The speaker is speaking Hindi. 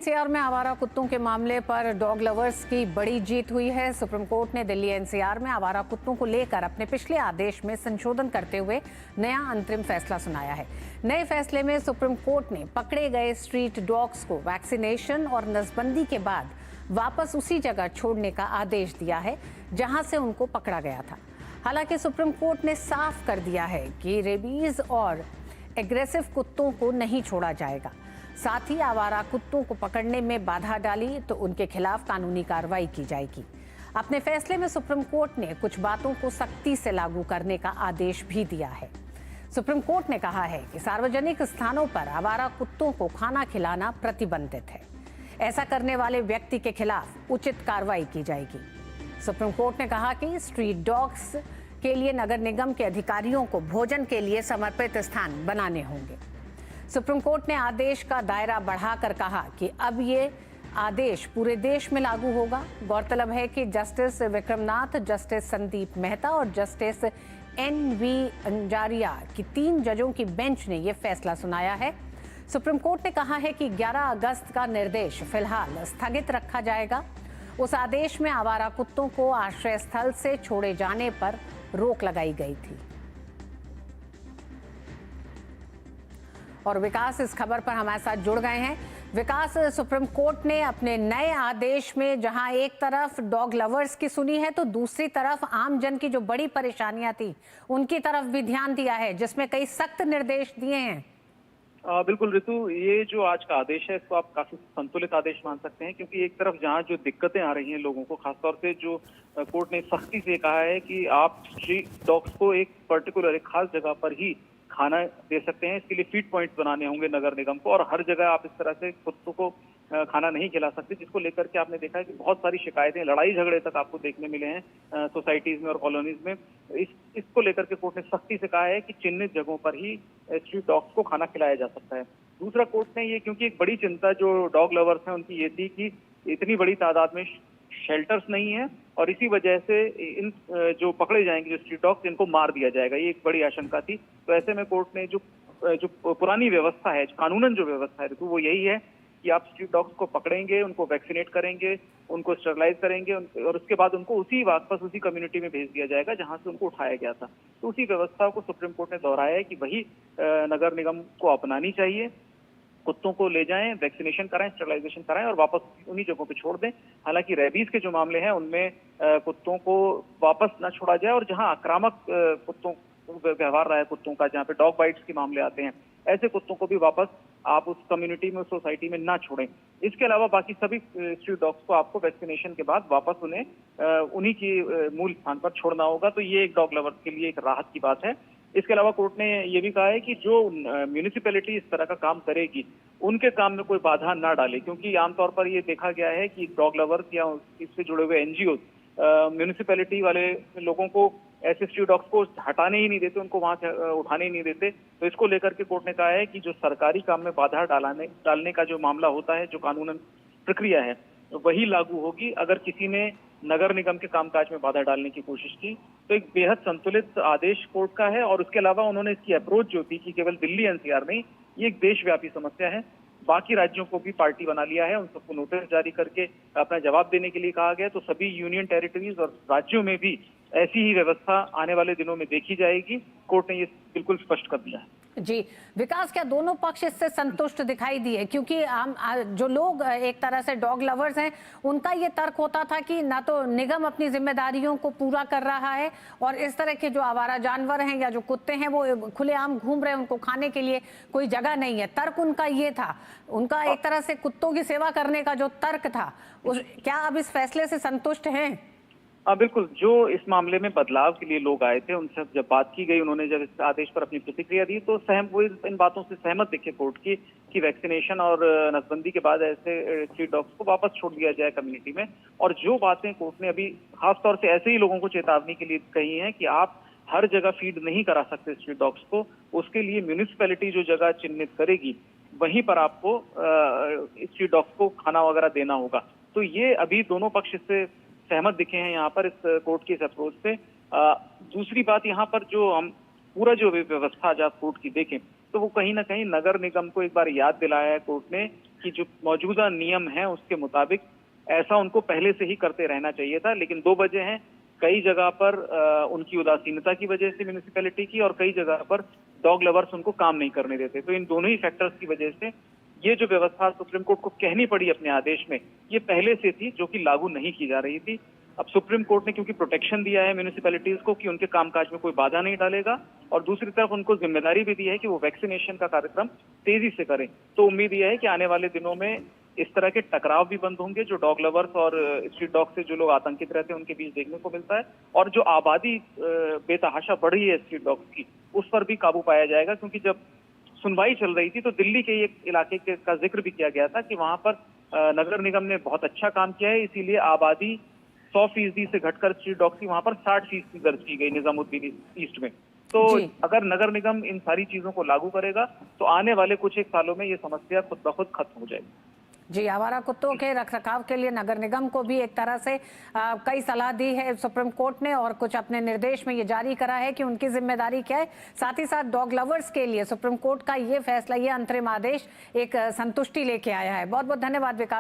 एनसीआर में आवारा कुत्तों के मामले पर डॉग लवर्स की बड़ी जीत हुई है। सुप्रीम कोर्ट ने दिल्ली एनसीआर में आवारा कुत्तों को लेकर अपने पिछले आदेश में संशोधन करते हुए नया अंतरिम फैसला सुनाया है। नए फैसले में सुप्रीम कोर्ट ने पकड़े गए स्ट्रीट डॉग्स को वैक्सीनेशन और नसबंदी के बाद वापस उसी जगह छोड़ने का आदेश दिया है जहां से उनको पकड़ा गया था। हालांकि सुप्रीम कोर्ट ने साफ कर दिया है कि रेबीज और एग्रेसिव कुत्तों को नहीं छोड़ा जाएगा। साथ ही आवारा कुत्तों को पकड़ने में बाधा डाली तो उनके खिलाफ कानूनी कार्रवाई की जाएगी। अपने फैसले में सुप्रीम कोर्ट ने कुछ बातों को सख्ती से लागू करने का आदेश भी दिया है। सुप्रीम कोर्ट ने कहा है कि सार्वजनिक स्थानों पर आवारा कुत्तों को खाना खिलाना प्रतिबंधित है। ऐसा करने वाले व्यक्ति के खिलाफ उचित कार्रवाई की जाएगी। सुप्रीम कोर्ट ने कहा कि स्ट्रीट डॉग्स के लिए नगर निगम के अधिकारियों को भोजन के लिए समर्पित स्थान बनाने होंगे। सुप्रीम कोर्ट ने आदेश का दायरा बढ़ाकर कहा कि अब ये आदेश पूरे देश में लागू होगा। गौरतलब है कि जस्टिस विक्रमनाथ, जस्टिस संदीप मेहता और जस्टिस एन.वी. अंजारिया की 3 जजों की बेंच ने यह फैसला सुनाया है। सुप्रीम कोर्ट ने कहा है कि 11 अगस्त का निर्देश फिलहाल स्थगित रखा जाएगा। उस आदेश में आवारा कुत्तों को आश्रय स्थल से छोड़े जाने पर रोक लगाई गई थी। और विकास इस खबर पर हमारे साथ जुड़ गए हैं। विकास, सुप्रीम कोर्ट ने अपने नए आदेश में जहां एक तरफ डॉग लवर्स की सुनी है तो दूसरी तरफ आम जन की जो बड़ी परेशानियां थी उनकी तरफ भी ध्यान दिया है, जिसमें कई सख्त निर्देश दिए हैं। बिल्कुल ऋतु, ये जो आज का आदेश है इसको आप काफी संतुलित आदेश मान सकते हैं, क्योंकि एक तरफ जहां जो दिक्कतें आ रही हैं लोगों को, खासतौर से जो कोर्ट ने सख्ती से कहा है कि आप स्ट्रीट डॉग्स को एक पर्टिकुलर एक खास जगह पर ही खाना दे सकते हैं। इसके लिए फीड पॉइंट्स बनाने होंगे नगर निगम को, और हर जगह आप इस तरह से कुत्तों को खाना नहीं खिला सकते, जिसको लेकर के आपने देखा है कि बहुत सारी शिकायतें, लड़ाई झगड़े तक आपको देखने मिले हैं सोसाइटीज में और कॉलोनीज में। इसको लेकर के कोर्ट ने सख्ती से कहा है कि चिन्हित जगहों पर ही स्ट्रीट डॉग्स को खाना खिलाया जा सकता है। दूसरा, कोर्ट ने ये, क्योंकि एक बड़ी चिंता जो डॉग लवर्स हैं उनकी ये थी कि इतनी बड़ी तादाद में शेल्टर्स नहीं है और इसी वजह से इन जो पकड़े जाएंगे जो स्ट्रीट डॉग्स, इनको मार दिया जाएगा, ये एक बड़ी आशंका थी। तो ऐसे में कोर्ट ने जो पुरानी व्यवस्था है, कानूनन जो व्यवस्था है तो वो यही है कि आप स्ट्रीट डॉग्स को पकड़ेंगे, उनको वैक्सीनेट करेंगे, उनको स्टरलाइज करेंगे और उसके बाद उनको वापस उसी कम्युनिटी में भेज दिया जाएगा जहां से उनको उठाया गया था। तो उसी व्यवस्था को सुप्रीम कोर्ट ने दोहराया है कि वही नगर निगम को अपनानी चाहिए। कुत्तों को ले जाएं, वैक्सीनेशन कराएं, स्टरलाइजेशन कराएं और वापस उन्हीं जगहों पे छोड़ दें। हालांकि रेबीज के जो मामले हैं उनमें कुत्तों को वापस न छोड़ा जाए, और जहां आक्रामक कुत्तों व्यवहार रहा है कुत्तों का, जहां पे डॉग बाइट्स के मामले आते हैं, ऐसे कुत्तों को भी वापस आप उस कम्युनिटी में, उस सोसाइटी में ना छोड़ें। इसके अलावा बाकी सभी स्ट्रीट डॉग्स को आपको वैक्सीनेशन के बाद वापस उन्हें उन्हीं की मूल स्थान पर छोड़ना होगा। तो ये एक डॉग लवर्स के लिए एक राहत की बात है। इसके अलावा कोर्ट ने ये भी कहा है कि जो म्यूनिसिपैलिटी इस तरह का काम करेगी उनके काम में कोई बाधा ना डाले, क्योंकि आमतौर पर ये देखा गया है कि डॉग लवर्स या इससे जुड़े हुए एनजीओ म्यूनिसिपैलिटी वाले लोगों को ऐसे स्ट्रीट डॉग्स को हटाने ही नहीं देते, उनको वहां से उठाने ही नहीं देते। तो इसको लेकर के कोर्ट ने कहा है कि जो सरकारी काम में बाधा डालने का जो मामला होता है, जो कानूनन प्रक्रिया है, वही लागू होगी। अगर किसी ने नगर निगम के कामकाज में बाधा डालने की कोशिश की तो एक बेहद संतुलित आदेश कोर्ट का है। और उसके अलावा उन्होंने इसकी अप्रोच जो थी कि केवल दिल्ली एनसीआर नहीं, ये एक देशव्यापी समस्या है, बाकी राज्यों को भी पार्टी बना लिया है, उन सबको नोटिस जारी करके अपना जवाब देने के लिए कहा गया। तो सभी यूनियन टेरिटरीज और राज्यों में भी ऐसी ही व्यवस्था आने वाले दिनों में देखी जाएगी। कोर्ट ने ये बिल्कुल स्पष्ट कर दिया है। जी विकास, क्या दोनों पक्ष इससे संतुष्ट दिखाई दिए? क्योंकि आम जो लोग एक तरह से डॉग लवर्स हैं उनका ये तर्क होता था कि ना तो निगम अपनी जिम्मेदारियों को पूरा कर रहा है और इस तरह के जो आवारा जानवर हैं या जो कुत्ते हैं वो खुलेआम घूम रहे हैं, उनको खाने के लिए कोई जगह नहीं है। तर्क उनका ये था, उनका एक तरह से कुत्तों की सेवा करने का जो तर्क था, क्या अब इस फैसले से संतुष्ट हैं? बिल्कुल, जो इस मामले में बदलाव के लिए लोग आए थे उनसे जब बात की गई, उन्होंने जब इस आदेश पर अपनी प्रतिक्रिया दी तो वो इन बातों से सहमत दिखे कोर्ट की कि वैक्सीनेशन और नसबंदी के बाद ऐसे स्ट्रीट डॉग्स को वापस छोड़ दिया जाए कम्युनिटी में। और जो बातें कोर्ट ने अभी खासतौर से ऐसे ही लोगों को चेतावनी के लिए कही है कि आप हर जगह फीड नहीं करा सकते स्ट्रीट डॉग्स को, उसके लिए म्यूनिसिपैलिटी जो जगह चिन्हित करेगी वहीं पर आपको स्ट्रीट डॉग्स को खाना वगैरह देना होगा। तो ये अभी दोनों पक्ष इससे सहमत दिखे हैं यहाँ पर इस कोर्ट की इस अप्रोच से। दूसरी बात, यहाँ पर जो हम पूरा जो व्यवस्था जब कोर्ट की देखें तो वो कहीं ना कहीं नगर निगम को एक बार याद दिलाया है कोर्ट ने कि जो मौजूदा नियम है उसके मुताबिक ऐसा उनको पहले से ही करते रहना चाहिए था। लेकिन दो वजह हैं, कई जगह पर उनकी उदासीनता की वजह से म्यूनिसिपैलिटी की, और कई जगह पर डॉग लवर्स उनको काम नहीं करने देते। तो इन दोनों ही फैक्टर्स की वजह से ये जो व्यवस्था सुप्रीम कोर्ट को कहनी पड़ी अपने आदेश में, ये पहले से थी, जो कि लागू नहीं की जा रही थी। अब सुप्रीम कोर्ट ने क्योंकि प्रोटेक्शन दिया है म्यूनिसिपैलिटीज को कि उनके कामकाज में कोई बाधा नहीं डालेगा, और दूसरी तरफ उनको जिम्मेदारी भी दी है कि वो वैक्सीनेशन का कार्यक्रम तेजी से करें, तो उम्मीद यह है कि आने वाले दिनों में इस तरह के टकराव भी बंद होंगे जो डॉग लवर्स और स्ट्रीट डॉग से जो लोग आतंकित रहते हैं उनके बीच देखने को मिलता है, और जो आबादी बेतहाशा बढ़ रही है स्ट्रीट डॉग्स की, उस पर भी काबू पाया जाएगा। क्योंकि जब सुनवाई चल रही थी तो दिल्ली के एक इलाके का जिक्र भी किया गया था कि वहां पर नगर निगम ने बहुत अच्छा काम किया है, इसीलिए आबादी 100% से घटकर स्ट्रीट डॉग्स की वहां पर 60% दर्ज की गई निजामुद्दीन ईस्ट में। तो जी अगर नगर निगम इन सारी चीजों को लागू करेगा तो आने वाले कुछ एक सालों में ये समस्या खुद ब खुद खत्म हो जाएगी। जी, आवारा कुत्तों के रखरखाव के लिए नगर निगम को भी एक तरह से कई सलाह दी है सुप्रीम कोर्ट ने, और कुछ अपने निर्देश में ये जारी करा है कि उनकी जिम्मेदारी क्या है। साथ ही साथ डॉग लवर्स के लिए सुप्रीम कोर्ट का ये फैसला, ये अंतरिम आदेश एक संतुष्टि लेके आया है। बहुत बहुत धन्यवाद विकास।